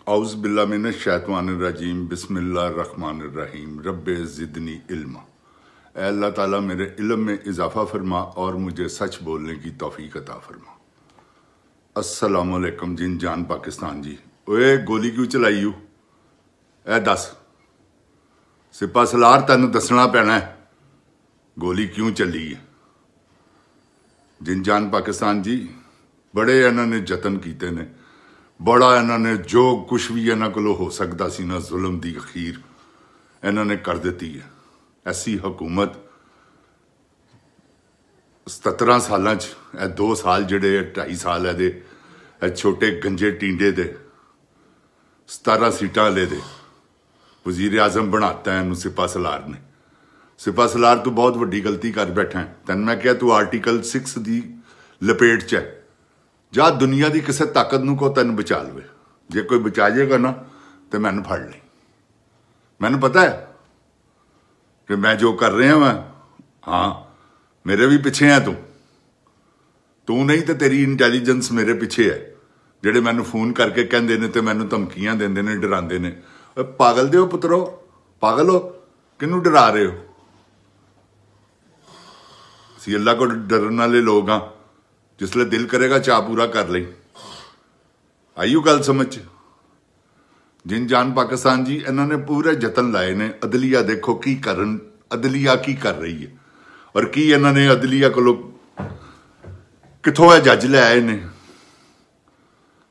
औज़ बिल्ला मिन शैतानिर्रजीम बिस्मिल्लाहिर्रहमानिर्रहीम रब्बे ज़िदनी इल्मा। ऐ अल्लाह ताला मेरे इल्म में इजाफ़ा फरमा और मुझे सच बोलने की तौफीक अता फरमा। अस्सलाम वालेकुम जिन जान पाकिस्तान जी। ओए गोली क्यों चलाई यू? ऐ दस सिपा सलार तैनूं दसना पैना है गोली क्यों चली है। जिन जान पाकिस्तान जी बड़े इन्होंने जतन किए ने, बड़ा इन्होंने जो कुछ भी इन्हों को हो सकता सी ना जुल्म की अखीर इन्होंने कर दी है। ऐसी हुकूमत 17 साल 2 साल जड़े 2.5 साल है छोटे गंजे टींडे दे 17 सीटां वाले दे वजीर आजम बनाता है इनू सिपा सलार ने। सिपा सलार तू बहुत वड्डी गलती कर बैठा है। तेन मैं क्या तू आर्टिकल 6 की लपेट च है। जा दुनिया की किसी ताकत नूं को तेन बचा लवे। जे कोई बचा जाएगा ना तो मैनू फड़ ले। मैनू पता है कि मैं जो कर रहा मैं, हाँ मेरे भी पिछे है तू नहीं तो तेरी इंटैलीजेंस मेरे पिछे है। जेडे मैनू फोन करके कहते हैं तो मैनू धमकियां देंदे ने, डरांदे ने। पागल दे पुत्रो, पागल हो, किनू डरा रहे हो? असीं अल्लाह को डरन वाले लोग हाँ। जिसले दिल करेगा चाह पूरा कर ले। आईयू गल समझ। जिन जान पाकिस्तान जी इन्होंने पूरे जतन लाए ने। अदलिया देखो की करन, अदलिया की कर रही है और की इन्होंने अदलिया को किथों है जज ले आए ने।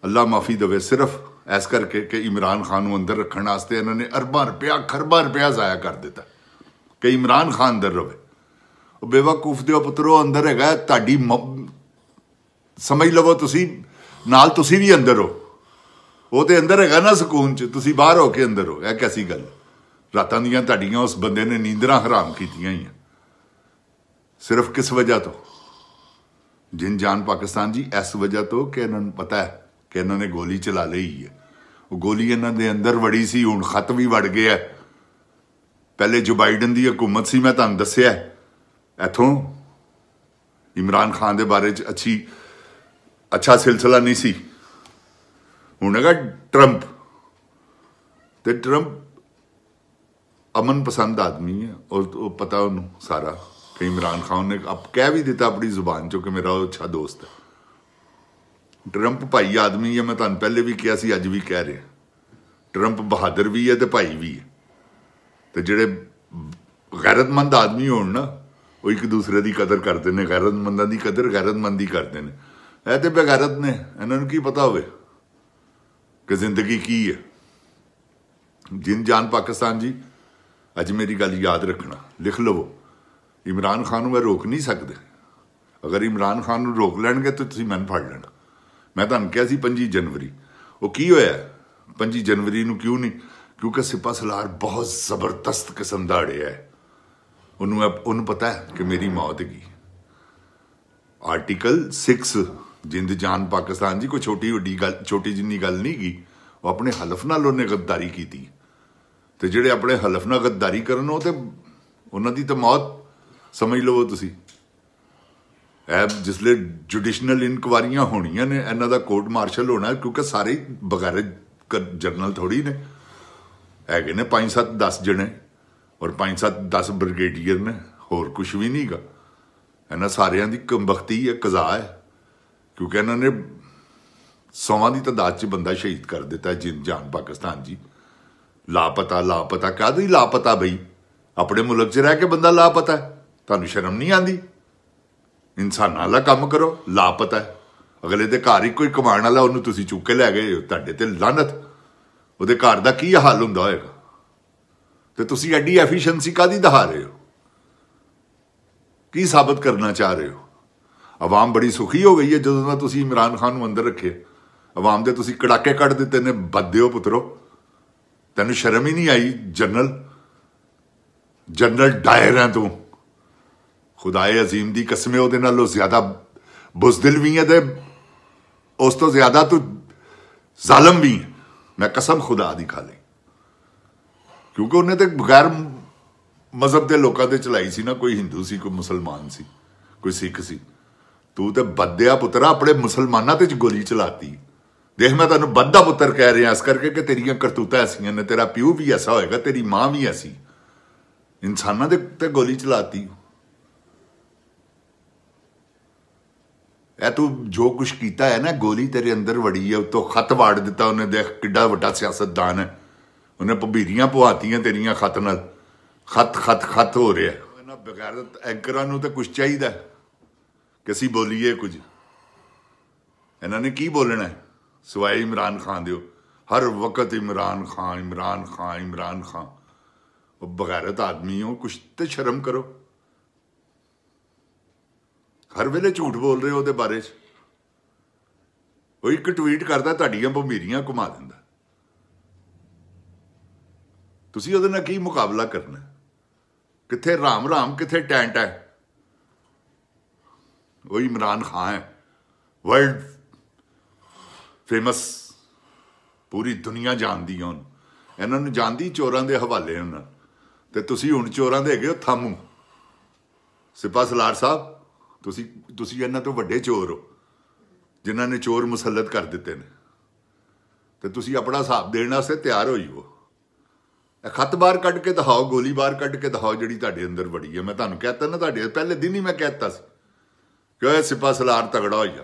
अल्लाह माफी दवे। सिर्फ ऐस करके कि इमरान खान को अंदर रखने वास्ते इन्होंने अरबा रुपया खरबा रुपया जाया कर दिता कि इमरान खान अंदर रहे। बेवकूफ दो पुत्रो, अंदर है ताड़ी समझ लवो तुसी नाल, तुसी भी अंदर हो। वो तो अंदर है ना सुकून च, तुसी बाहर हो के अंदर हो। यह कैसी गल? रातां दियां ताड़ियां उस बंदे ने नींदरां हराम कीतियां ही। सिर्फ किस वजह तो? जिन जान पाकिस्तान जी इस वजह तो कि इन्होंने पता है कि इन्होंने गोली चला ली है। वो गोली इन्होंने अंदर वड़ी सी, हुण खत भी वड़ गया। पहले जो बाइडन की हुकूमत सी, मैं तुहानूं दस्सिया इथों इमरान खान के बारे अच्छा सिलसिला नहीं सी। हुण है ट्रंप। तो ट्रंप अमन पसंद आदमी है और पता उन्होंने सारा कि इमरान खान ने अब कह भी दिता अपनी जुबान चो कि मेरा अच्छा दोस्त है। ट्रंप भाई आदमी है। मैं तुहानूं पहले भी कहा सी, अज भी कह रहे। ट्रंप बहादुर भी है तो भाई भी है। तो जेडे गैरतमंद आदमी होण ना, वो एक दूसरे की कदर करते हैं। गैरतमंदा की कदर गैरतमंद ही करते हैं। यह तो बेगैरत ने, इन्होंने की पता हो कि जिंदगी की है। जिन जान पाकिस्तान जी अज मेरी गल याद रखना, लिख लवो। इमरान खान मैं रोक नहीं सकते। अगर इमरान खान रोक लैणगे तो तुसीं मैनूं फड़ लेना। मैं तुहानूं कहा सी 25 जनवरी, वो की होया 25 जनवरी नूं क्यों नहीं? क्योंकि सिपा सलार बहुत जबरदस्त किस्म का अड़िया है। उन्होंने पता है कि मेरी मौत की आर्टिकल 6 जिंद जान पाकिस्तान जी कोई छोटी वड्डी गल, छोटी जिन्नी गल नहीं की। वो अपने हलफ नाल उन्हें गद्दारी की। तो जेडे अपने हलफ नाल गद्दारी करन वो तो उन्हों की तो मौत समझ लवो तुसी। जिसले जुडिशनल इनकुआरियां होनियां ने, इन्हों का कोर्ट मार्शल होना, क्योंकि सारे बगैर जनरल थोड़ी ने है ने 5-7-10 जने और 5-7-10 ब्रिगेडियर ने, होर कुछ भी नहीं गा। इन्होंने सारिया की कमबख्ती है, कज़ा है। क्योंकि इन्होंने 100 की तादाद च बंदा शहीद कर दिता है। जिन जान पाकिस्तान जी लापता लापता कहती लापता बई अपने मुल्क च रह के बंदा लापता है। तुहानूं शर्म नहीं आती? इंसान वाला काम करो। लापता है अगले दे घर ही कोई कमाण वाला, उन्होंने तुसीं चुक के लै गए हो। तुहाडे ते लानत। उहदे घर दा की हाल हुंदा होएगा? तो तुसीं एडी एफिशिएंसी काहदी दिखा रहे हो? की साबित करना चाह रहे हो? अवाम बड़ी सुखी हो गई है जदों दा तुसीं इमरान खान नूं अंदर रखे। अवाम दे तुसीं कड़ाके कढ़ दिते ने। बददिओ पुत्रो, तैनूं शर्म ही नहीं आई? जनरल डायर है तू। खुदाए अजीम की कसम उहदे नालों ज्यादा बुजदिल भी है, उस तो ज्यादा तू जालम भी है। मैं कसम खुदा दी खा ली। क्योंकि उन्हें तो बगैर मजहब के लोगों से चलाई सी ना। कोई हिंदू सी, कोई मुसलमान सी, कोई सिख सी। तू तो बदया पुत्रा अपने मुसलमाना ते गोली चलाती। देख मैं तेन बद्धा पुत्र कह रहा इस करके कि तेरिया करतूतां ऐसियां ने, तेरा प्यो भी ऐसा होएगा, तेरी मां भी ऐसी। इंसानां दे उत्ते गोली चलाती। ए तू जो कुछ किया है ना, गोली तेरे अंदर वड़ी है, उतो खत वाड़ दिता उन्हें। देख किड्डा वड्डा सियासतदान है, उन्हें भबीरियां पवातियां तेरियां खत नाल। खत खत खत हो रहा है। इन्हां बेगैरत एंकरां नूं तां कुछ चाहिए कि असीं बोलीए कुछ। इन्होंने की बोलना है सिवाय इमरान खान दो। हर वक्त इमरान खान इमरान खान इमरान खान। वो बगैरत आदमी हो, कुछ तो शर्म करो। हर वेले झूठ बोल रहे हो ਉਹਦੇ बारे च। वो एक ट्वीट करता ਤੁਹਾਡੀਆਂ ਭੰਬੀਰੀਆਂ घुमा ਦਿੰਦਾ। ਤੁਸੀਂ ਉਹਦੇ ਨਾਲ ਕੀ ਮੁਕਾਬਲਾ ਕਰਨਾ? कित्थे राम राम कित्थे टैंट है? वो इमरान खान है, वर्ल्ड फेमस, पूरी दुनिया जानती है उन्होंने। इन्होंने जानती चोरों के हवाले उन्होंने। तो तुसी हुण चोरों दे गए हो थामू। सिपा सलार साहब तुसी इन्हां तो वड्डे चोर हो जिन्हां ने चोर मुसलत कर दिते हैं। तो तुसी अपना हिसाब देने वास्ते तैयार होई हो। खत बाहर कढ़ के दिखाओ, गोली बाहर कढ़ के दिखाओ जिहड़ी तुहाडे अंदर वड़ी है। मैं तुहानूं कहता ना, तुहाडे पहले दिन ही मैं कहता कि सिपा सलार तगड़ा हो जा।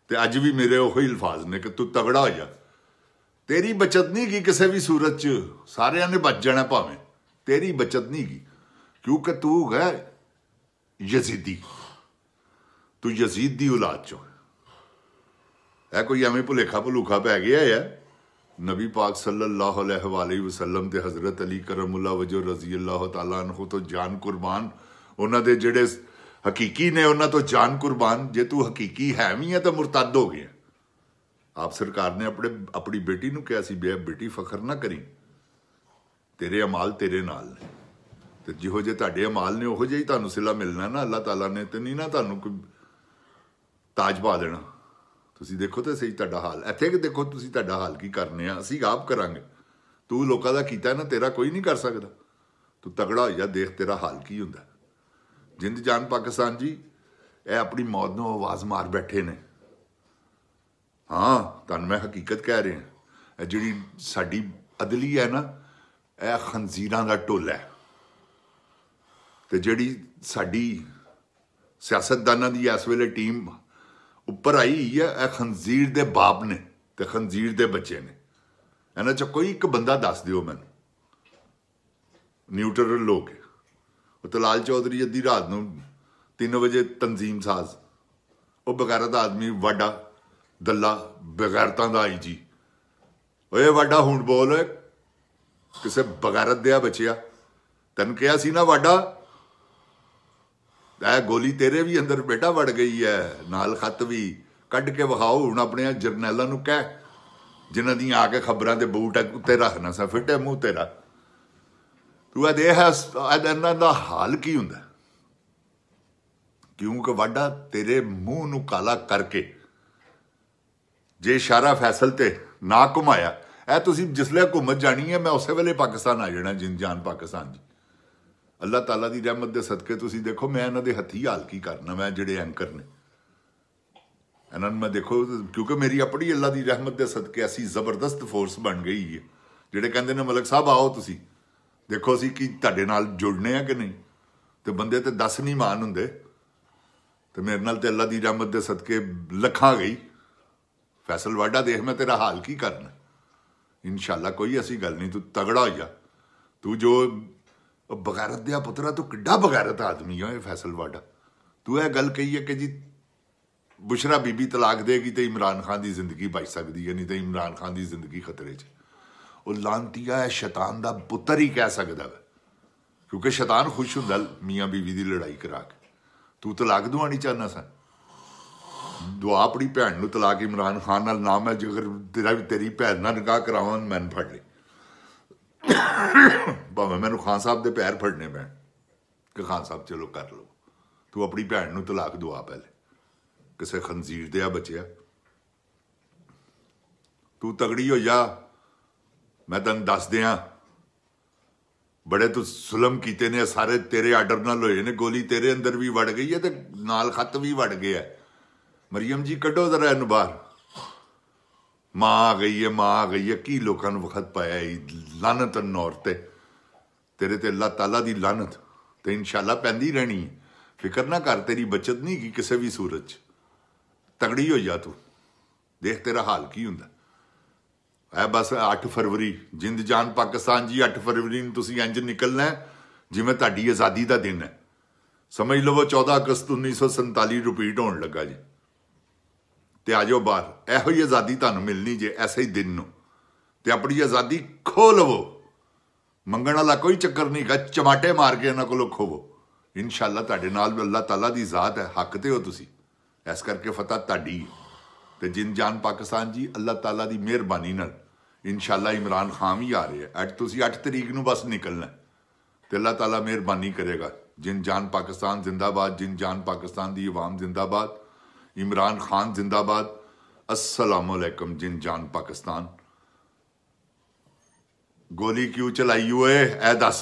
तो अज भी मेरे उही अल्फाज ने कि तू तगड़ा हो जा। तेरी बचत नहीं की किसी भी सूरत च, सारिया ने बच जाना भावें, तेरी बचत नहीं की। क्योंकि तू है यजीदी, तू यजीद दी औलाद चो है। कोई एवं भुलेखा भुलूखा पै गया है? नबी पाक सल्लल्लाहु अलैहि वसल्लम ते हज़रत अली करमुल्ला वजो रजी अल्लाह तआला अन्हु तो जान कुर्बान, उन्हां दे जिहड़े हकीकी ने उन्हां तो जान कुर्बान। जे तू हकीकी है भी है तो मुरतद हो गया। आप सरकार ने अपनी बेटी नूं कहा सी, बेटी फखर ना करी, तेरे अमाल तेरे नाल ने। तो जिहो जे तुहाडे अमाल ने उहो जिहा ही तुहानूं सिला मिलना ना। अल्लाह ताला ने तो नहीं ना तुहानूं कोई ताज पा देना। तुसीं देखो तो सही तुहाडा हाल। इत्थे कि देखो तुसीं तुहाडा हाल की करने आ, असीं आप करांगे। तू लोकां दा कीता ना, तेरा कोई नहीं कर सकदा। तू तगड़ा हो जा, देख तेरा हाल की हुंदा। जिंद जान पाकिस्तान जी ये अपनी मौत नूं आवाज़ मार बैठे ने। हाँ तुहानूं मैं हकीकत कह रहा, जिहड़ी साडी अदली है ना, यह खंजीरां दा टोला है। तो जिहड़ी साडी सियासतदानां दी इस वेले टीम उपर आई है, यह खंजीर दे बाप ने ते खंजीर दे बच्चे ने। इन्हां च कोई एक बंदा दस दिओ मैनूं न्यूट्रल लोग। तलाल चौधरी अद्धी रात नूं 3 बजे तंजीम साज, वो बगैरत आदमी, वाडा दल्ला बगैरतां दा आई जी। ओए वाडा हुण बोल, किसे बगैरत दिया बचिया, तैनूं कहा सी ना वाडा, गोली तेरे भी अंदर बेटा वड़ गई है, नाल खत भी कढ़ के विखाओ। हुण अपने जरनैलों नूं कह, जिन्हां दी आके खबरां दे बूट उत्ते रखना सा, फिटे मूँह तेरा। तू आ देख इन्हां दा हाल की हुंदा। क्योंकि वाडा तेरे मूँह नूं काला करके जे इशारा फैसल ते ना घुमाया, तुसीं जिसले घुमत जानी है, मैं उस वेले पाकिस्तान आ जाना। जिंद जान पाकिस्तान जी। अल्लाह ताला की रहमत के सदके तुसीं देखो मैं इन्हां दे हत्थी हाल की करना। मैं जिहड़े एंकर ने इन्हां मैं देखो, क्योंकि मेरी अपनी अल्लाह की रहमत के सदके ऐसी जबरदस्त फोर्स बन गई है। जिहड़े कहंदे ने मलिक साहब आओ तुसीं देखो असीं की तुहाडे नाल जुड़ने आ कि नहीं। तो बंदे तो 10 नहीं मान हुंदे। तो मेरे नाल ते अल्लाह की रहमत के सदके लखां गई। फैसल वाडा देख मैं तेरा हाल की करना। इंशाअल्लाह कोई ऐसी गल नहीं, तू तगड़ा हो जा। तू जो बगैरत दिया पुत्रा, तू किड्डा बगैरत आदमी है फैसल वाडा। तू यह गल कही है कि जी बुशरा बीबी तलाक देगी तो इमरान खान की जिंदगी बच सकती है, नहीं तो इमरान खान की जिंदगी खतरे च। वो लानतिया है शैतान का पुत्र ही कह सकता है, क्योंकि शैतान खुश होंदा मियाँ बीवी की लड़ाई करा के। तू तलाक दवानी चाहना सा, दुआ अपनी भैन नूं तलाक। इमरान खान नाल नाम है, जेकर तेरी भैन नाल निकाह करावां मैनूं फड़ ले, भावें मैनूं खान साहब के पैर फड़ने पैण कि खान साहब चलो कर लो। तू अपनी भैन नूं तलाक दवा पहले, किसी खंजीर दिया बचिया। तू तगड़ी हो जा। मैं तेन दस दियां, बड़े तू जुल्म कीते ने सारे, तेरे आर्डर नाल होए ने। गोली तेरे अंदर भी वड़ गई है तो नाल खत भी वड़ गया। मरियम जी कड्डो जरा इनू बाहर। ਮਾਂ ਆ ਗਈ ਹੈ ਕੀ ਲੋਕਾਂ ਨੂੰ ਵਖਤ ਪਾਇਆ ਲਾਨਤ ਨੌਰ ਤੇ ਤੇਰੇ ਤੇ ਅੱਲਾਹ ਤਾਲਾ ਦੀ ਲਾਨਤ ਤੇ ਇਨਸ਼ਾਅੱਲਾ ਪੈਂਦੀ ਰਹਿਣੀ ਹੈ। ਫਿਕਰ ਨਾ ਕਰ, ਤੇਰੀ ਬਚਤ ਨਹੀਂ ਕੀ ਕਿਸੇ ਵੀ ਸੂਰਤ 'ਚ। ਤਗੜੀ ਹੋ ਜਾ ਤੂੰ, ਦੇਖ ਤੇਰਾ ਹਾਲ ਕੀ ਹੁੰਦਾ ਹੈ। ਬਸ 8 ਫਰਵਰੀ ਜਿੰਦ ਜਾਨ ਪਾਕਿਸਤਾਨ ਜੀ, 8 ਫਰਵਰੀ ਨੂੰ ਤੁਸੀਂ ਇੰਜ ਨਿਕਲਣਾ ਜਿਵੇਂ ਤੁਹਾਡੀ ਆਜ਼ਾਦੀ ਦਾ ਦਿਨ ਹੈ। ਸਮਝ ਲਵੋ 14 ਅਗਸਤ 1947 ਰਿਪੀਟ ਹੋਣ ਲੱਗਾ ਜੀ। ਤੇ ਆ ਜਾਓ ਬਾਹਰ, ਇਹੋ ਹੀ ਆਜ਼ਾਦੀ ਤੁਹਾਨੂੰ ਮਿਲਣੀ ਜੇ ਐਸੇ ਹੀ ਦਿਨ ਨੂੰ। ਤੇ ਆਪਣੀ ਆਜ਼ਾਦੀ ਖੋ ਲਵੋ, ਮੰਗਣ ਵਾਲਾ ਕੋਈ ਚੱਕਰ ਨਹੀਂ ਗਾ, ਚਮਾਟੇ ਮਾਰ ਕੇ ਇਹਨਾਂ ਕੋਲੋਂ ਖੋਵੋ। ਇਨਸ਼ਾਅੱਲਾ ਤੁਹਾਡੇ ਨਾਲ ਵੀ ਅੱਲਾਹ ਤਾਲਾ ਦੀ ਜ਼ਾਤ ਹੈ, ਹੱਕ ਤੇ ਹੋ ਤੁਸੀਂ, ਇਸ ਕਰਕੇ ਫਤਹ ਤੁਹਾਡੀ। ਤੇ ਜਿੰਦ ਜਾਨ ਪਾਕਿਸਤਾਨ ਜੀ, ਅੱਲਾਹ ਤਾਲਾ ਦੀ ਮਿਹਰਬਾਨੀ ਨਾਲ ਇਨਸ਼ਾਅੱਲਾ ਇਮਰਾਨ ਖਾਨ ਵੀ ਆ ਰਹੇ ਹੈ। ਤੁਸੀਂ 8 ਤਰੀਕ ਨੂੰ ਬਸ ਨਿਕਲਣਾ ਤੇ ਅੱਲਾਹ ਤਾਲਾ ਮਿਹਰਬਾਨੀ ਕਰੇਗਾ। ਜਿੰਦ ਜਾਨ ਪਾਕਿस्तान जिंदाबाद, जिंद जान पाकिस्तान दी अवाम जिंदाबाद, इमरान खान जिंदाबाद। अस्सलामुअलैकुम जिंद जान पाकिस्तान। गोली क्यों चलाई हुए ऐ दस।